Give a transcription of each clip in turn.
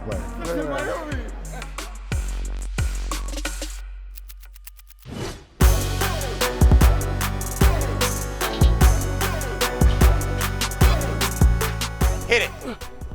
Hit it.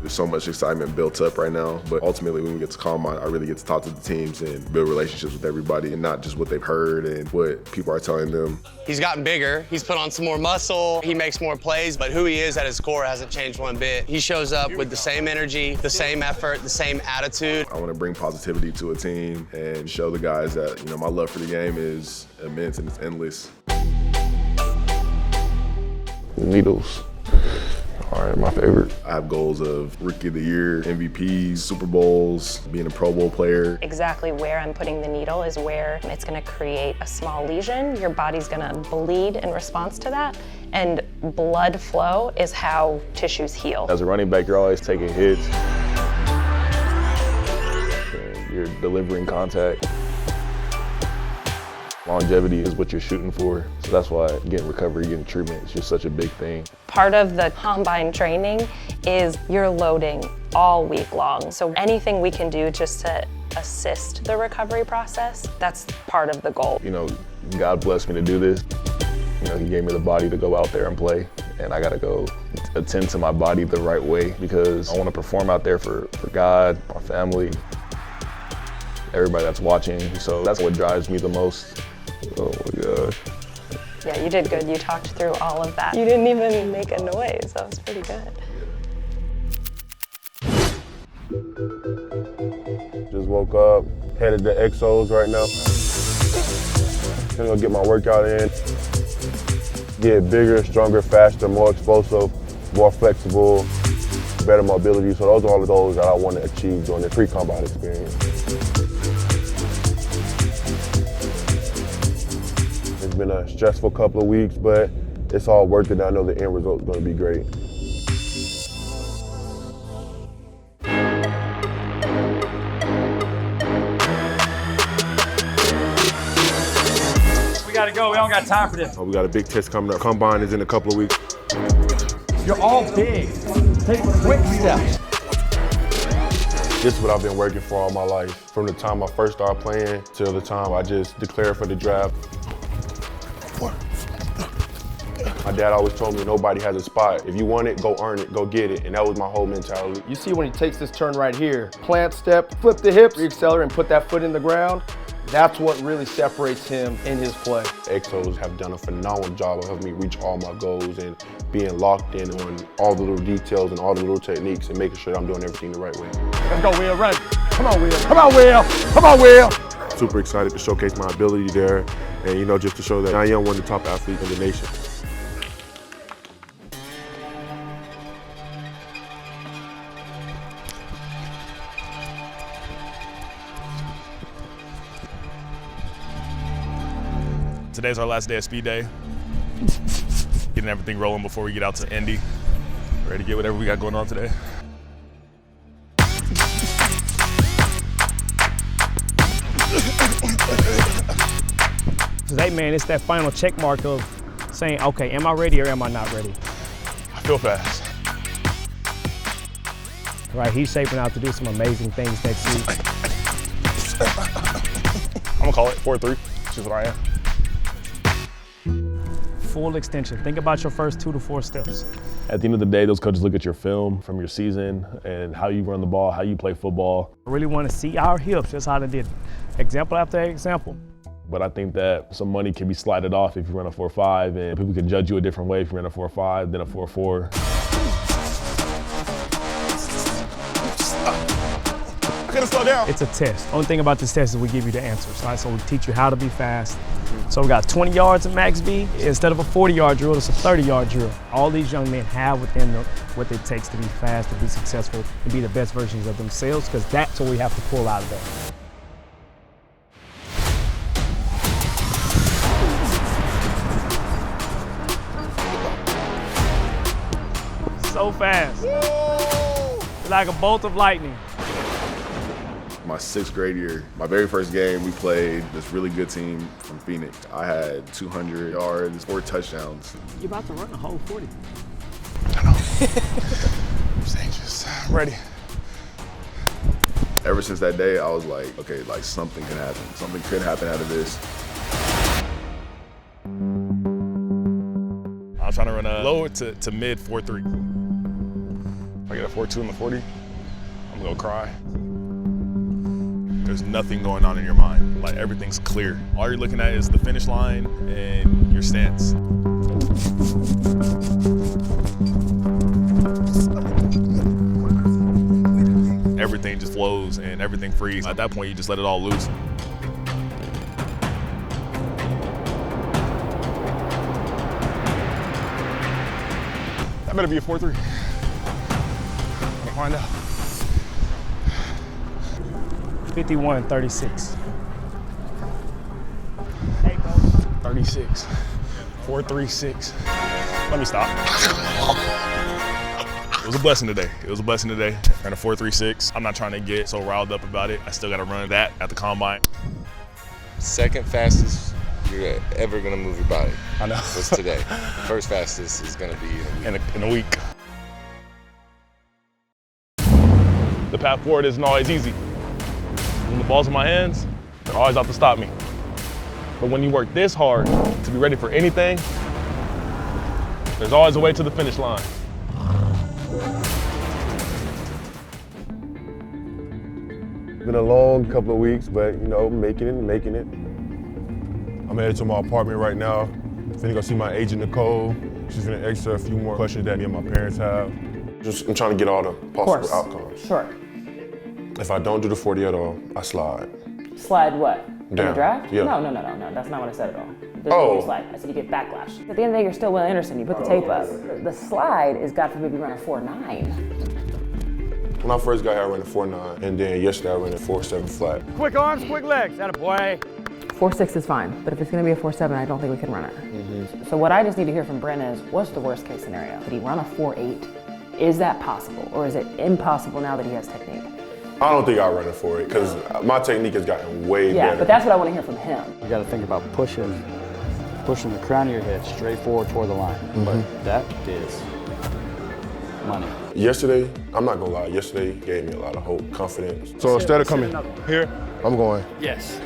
There's so much excitement built up right now, but ultimately when we get to Combine, I really get to talk to the teams and build relationships with everybody and not just what they've heard and what people are telling them. He's gotten bigger. He's put on some more muscle. He makes more plays, but who he is at his core hasn't changed one bit. He shows up with the same energy, the same effort, the same attitude. I want to bring positivity to a team and show the guys that, my love for the game is immense and it's endless. Needles are my favorite. I have goals of Rookie of the Year, MVPs, Super Bowls, being a Pro Bowl player. Exactly where I'm putting the needle is where it's gonna create a small lesion. Your body's gonna bleed in response to that. And blood flow is how tissues heal. As a running back, you're always taking hits. And you're delivering contact. Longevity is what you're shooting for. So that's why getting recovery, getting treatment is just such a big thing. Part of the Combine training is you're loading all week long. So anything we can do just to assist the recovery process, that's part of the goal. God blessed me to do this. He gave me the body to go out there and play. And I gotta go attend to my body the right way because I wanna perform out there for God, my family, everybody that's watching. So that's what drives me the most. Oh my gosh. Yeah, you did good. You talked through all of that. You didn't even make a noise. That was pretty good. Just woke up, headed to Exos right now. Gonna go get my workout in. Get bigger, stronger, faster, more explosive, more flexible, better mobility. So those are all the goals that I want to achieve during the pre-combine experience. It's been a stressful couple of weeks, but it's all worth it. I know the end result is going to be great. We gotta go, we don't got time for this. We got a big test coming up. Combine is in a couple of weeks. You're all big. Take quick steps. This is what I've been working for all my life. From the time I first started playing till the time I just declared for the draft. My dad always told me nobody has a spot. If you want it, go earn it, go get it. And that was my whole mentality. You see when he takes this turn right here, plant step, flip the hips, re-accelerate and put that foot in the ground. That's what really separates him in his play. Exos have done a phenomenal job of helping me reach all my goals and being locked in on all the little details and all the little techniques and making sure that I'm doing everything the right way. Let's go, Will, run. Come on, Will. Come on, Will. Come on, Will. Super excited to showcase my ability there and, just to show that I am one of the top athletes in the nation. Today's our last day of speed day. Getting everything rolling before we get out to Indy. Ready to get whatever we got going on today. Hey man, it's that final check mark of saying, okay, am I ready or am I not ready? I feel fast. Right, he's shaping out to do some amazing things next week. I'm gonna call it 4-3, which is what I am. Full extension. Think about your first 2 to 4 steps. At the end of the day, those coaches look at your film from your season and how you run the ball, how you play football. I really want to see our hips. That's how they did. Example after example. But I think that some money can be slided off if you run a 4.5, and people can judge you a different way if you run a 4.5 than a 4.4. I couldn't slow down. It's a test. Only thing about this test is we give you the answers, right? So we teach you how to be fast. So we got 20 yards in max B. Instead of a 40-yard drill, it's a 30-yard drill. All these young men have within them what it takes to be fast, to be successful, and be the best versions of themselves, because that's what we have to pull out of them. So fast. It's like a bolt of lightning. My 6th grade year, my very first game, we played this really good team from Phoenix. I had 200 yards, 4 touchdowns. You're about to run a whole 40. I know. It's anxious. I'm ready. Ever since that day, I was like, okay, like something can happen. Something could happen out of this. I'm trying to run a low to mid 4.3. If I get a 4.2 in the 40, I'm gonna cry. There's nothing going on in your mind. Like, everything's clear. All you're looking at is the finish line and your stance. Everything just flows and everything frees. At that point, you just let it all loose. That better be a 4.3. I'm gonna find out. 51-36. 36. 4.36. Let me stop. It was a blessing today. It was a blessing today. Ran a 4.36. I'm not trying to get so riled up about it. I still got to run that at the combine. Second fastest you're ever gonna move your body. I know. Was today. First fastest is gonna be in a week. The path forward isn't always easy. When the ball's in my hands, they're always out to stop me. But when you work this hard to be ready for anything, there's always a way to the finish line. Been a long couple of weeks, but you know, making it. I'm headed to my apartment right now. Finna go see my agent, Nicole. She's gonna answer a few more questions that me and my parents have. I'm trying to get all the possible outcomes. Sure. If I don't do the 40 at all, I slide. Slide what? In the Down. draft? Yeah. No. That's not what I said at all. There's Oh. no slide. I said you get backlash. At the end of the day, you're still Will Anderson. You put the tape up. The slide is, God forbid, you run a 4.9. When I first got here, I ran a 4.9, and then yesterday I ran a 4.7 flat. Quick arms, quick legs. Atta boy. 4.6 is fine, but if it's gonna be a 4.7, I don't think we can run it. So what I just need to hear from Brent is, what's the worst case scenario? Did he run a 4.8? Is that possible, or is it impossible now that he has technique? I don't think I'll run it for it, because my technique has gotten way better. Yeah, but that's what I want to hear from him. You got to think about pushing the crown of your head straight forward toward the line. But that is money. Yesterday, I'm not gonna lie, yesterday gave me a lot of hope, confidence. So instead of coming here, I'm going. Yes.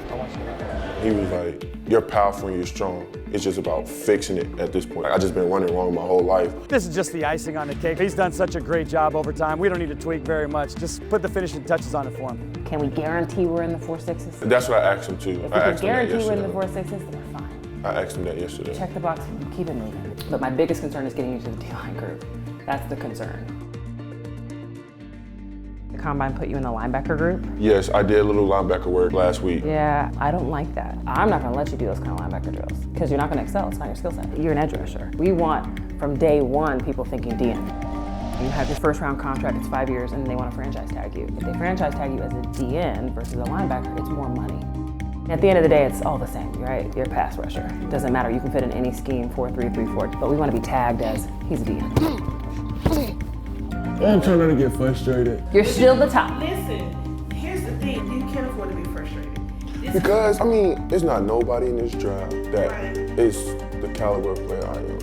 He was like, you're powerful and you're strong. It's just about fixing it at this point. I just been running wrong my whole life. This is just the icing on the cake. He's done such a great job over time. We don't need to tweak very much. Just put the finishing touches on it for him. Can we guarantee we're in the 4.6s? That's what I asked him too. If we I can asked him that guarantee we're in the yesterday. 4.6s, then we're fine. I asked him that yesterday. Check the box and keep it moving. But my biggest concern is getting you to the D-line group. That's the concern. The combine put you in the linebacker group? Yes, I did a little linebacker work last week. Yeah, I don't like that. I'm not gonna let you do those kind of linebacker drills because you're not gonna excel, it's not your skill set. You're an edge rusher. We want, from day one, people thinking DN. You have your first round contract, it's 5 years, and they wanna franchise tag you. If they franchise tag you as a DN versus a linebacker, it's more money. At the end of the day, it's all the same, right? You're a pass rusher. It doesn't matter, you can fit in any scheme, 4-3, 3-4, but we wanna be tagged as, he's a DN. I'm trying not to get frustrated. You're still the top. Listen, here's the thing, you can't afford to be frustrated. Because, I mean, there's not nobody in this draft that is the caliber of player I am.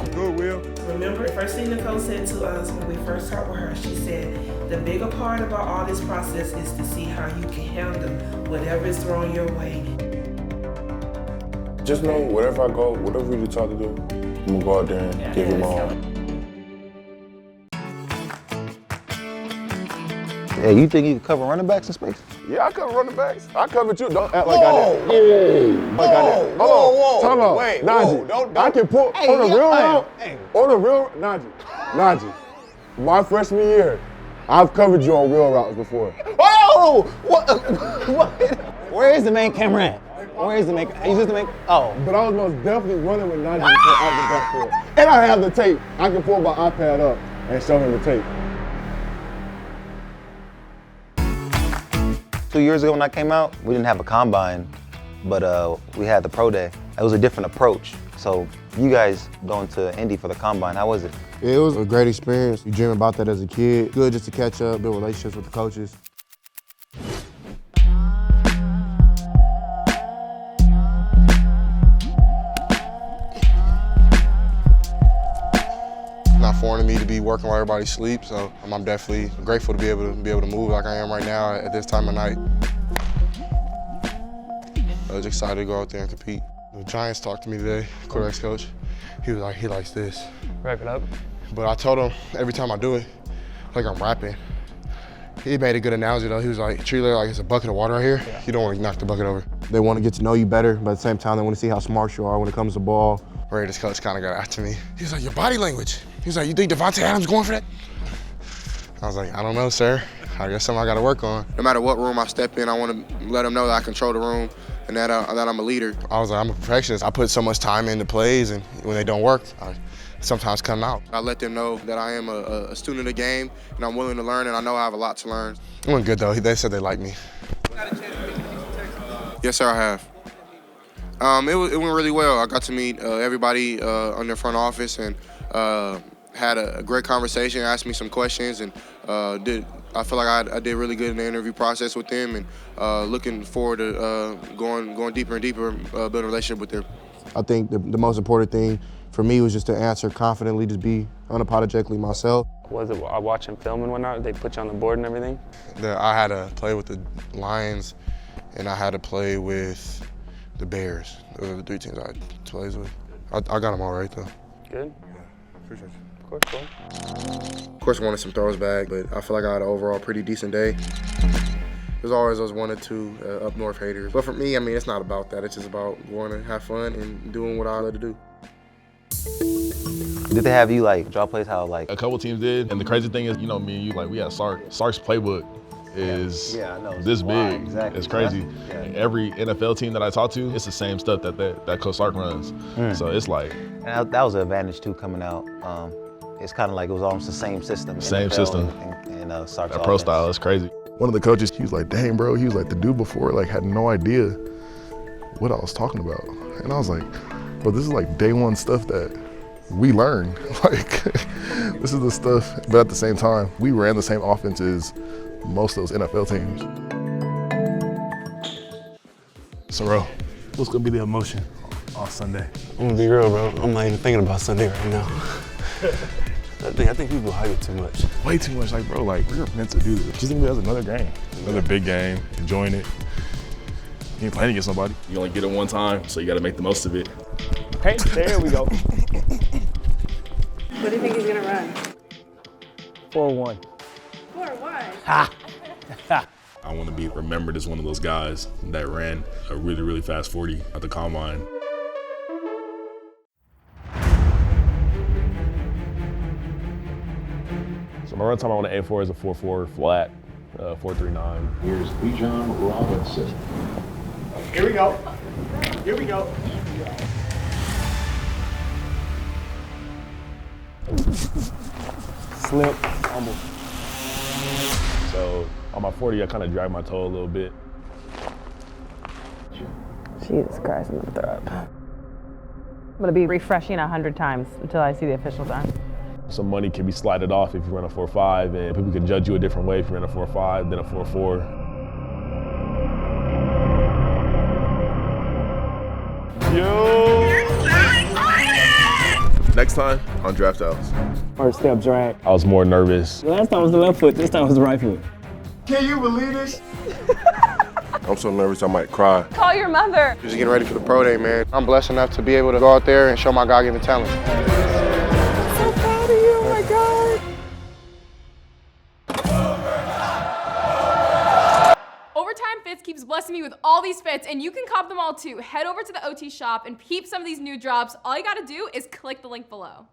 I'm good, Will. Remember, the first thing Nicole said to us when we first talked with her, she said, the bigger part about all this process is to see how you can handle whatever is thrown your way. Just know, wherever I go, whatever we decide to do, I'm gonna go out there and give them all. Hey, you think you can cover running backs in space? Yeah, I cover running backs. I covered you. Don't act like I did. Whoa. Hold on. Wait, Najee. Don't. I can pull on the real route. On the real, Najee. My freshman year, I've covered you on real routes before. Oh! What? Where is the main camera at? Where is the main? Is this the main? Oh. But I was most definitely running with Najee out the backfield. And I have the tape. I can pull my iPad up and show him the tape. 2 years ago when I came out, we didn't have a combine, but we had the pro day. It was a different approach. So you guys going to Indy for the combine, how was it? It was a great experience. You dream about that as a kid. Good just to catch up, build relationships with the coaches. Not foreign to me to be be working while everybody sleeps. So I'm definitely grateful to be able to move like I am right now at this time of night. I was excited to go out there and compete. The Giants talked to me today, quarterback's coach. He was like, he likes this. Wrap it up. But I told him every time I do it, like I'm rapping. He made a good analogy though. He was like, treat it like it's a bucket of water right here. Yeah. You don't want to knock the bucket over. They want to get to know you better, but at the same time, they want to see how smart you are when it comes to ball. Raiders coach kind of got after me. He was like, your body language. He was like, you think Devontae Adams going for that? I was like, I don't know, sir. I guess something I got to work on. No matter what room I step in, I want to let them know that I control the room and that I'm a leader. I was like, I'm a perfectionist. I put so much time into plays, and when they don't work, I sometimes come out. I let them know that I am a student of the game, and I'm willing to learn, and I know I have a lot to learn. It went good, though. They said they like me. Yes, sir, I have. It went really well. I got to meet everybody on their front office and had a great conversation, asked me some questions, and I feel like I did really good in the interview process with them, and looking forward to going deeper and deeper, building a relationship with them. I think the most important thing for me was just to answer confidently, just be unapologetically myself. Was it watching film and whatnot? They put you on the board and everything? I had to play with the Lions, and I had to play with the Bears. Those are the three teams I plays with. I got them all right, though. Good? Yeah, appreciate you. Of course, cool. Of course, I wanted some throws back, but I feel like I had an overall pretty decent day. There's always those 1 or 2 up north haters. But for me, I mean, it's not about that. It's just about going to have fun and doing what I love to do. Did they have you like draw plays how like? A couple teams did, and the crazy thing is, you know, me and you, like we had Sark. Sark's playbook is this big. Exactly. It's crazy. Every NFL team that I talk to, it's the same stuff that Coach Sark runs. So it's like. And that was an advantage too coming out. It's kind of like it was almost the same system. Same NFL system. And Sark's that pro style is crazy. One of the coaches, he was like, dang, bro, he was like, the dude before, like, had no idea what I was talking about. And I was like, bro, this is like day one stuff that we learn. Like, this is the stuff, but at the same time, we ran the same offense as most of those NFL teams. So, bro, what's gonna be the emotion on Sunday? I'm gonna be real, bro. I'm not even thinking about Sunday right now. I think people hype it too much. Way too much, like, bro, like, we're meant to do this. Just think of it as another game. Another big game, enjoying it. You ain't playing against nobody. You only get it one time, so you gotta make the most of it. Okay, there we go. What do you think he's gonna run? 4-1. 4-1? Ha! I want to be remembered as one of those guys that ran a really, really fast 40 at the combine. So my run time I want to aim for is a 4.4 flat, 4.39. Here's Bijan Robinson. Here we go. Here we go. Slip, fumble. So on my 40, I kind of drag my toe a little bit. Jesus Christ, I'm gonna throw up. I'm gonna be refreshing 100 times until I see the official time. Some money can be slided off if you run a 4.5, and people can judge you a different way if you run a 4.5 than a 4.4. Next time on Draft House. First step drag. I was more nervous. Last time was the left foot, this time was the right foot. Can you believe this? I'm so nervous I might cry. Call your mother. Just getting ready for the pro day, man. I'm blessed enough to be able to go out there and show my God-given talent. So proud of you, oh my God. Overtime Fits keeps blessing me with all these fits, and you can cop them all too. Head over to the OT shop and peep some of these new drops. All you gotta do is click the link below.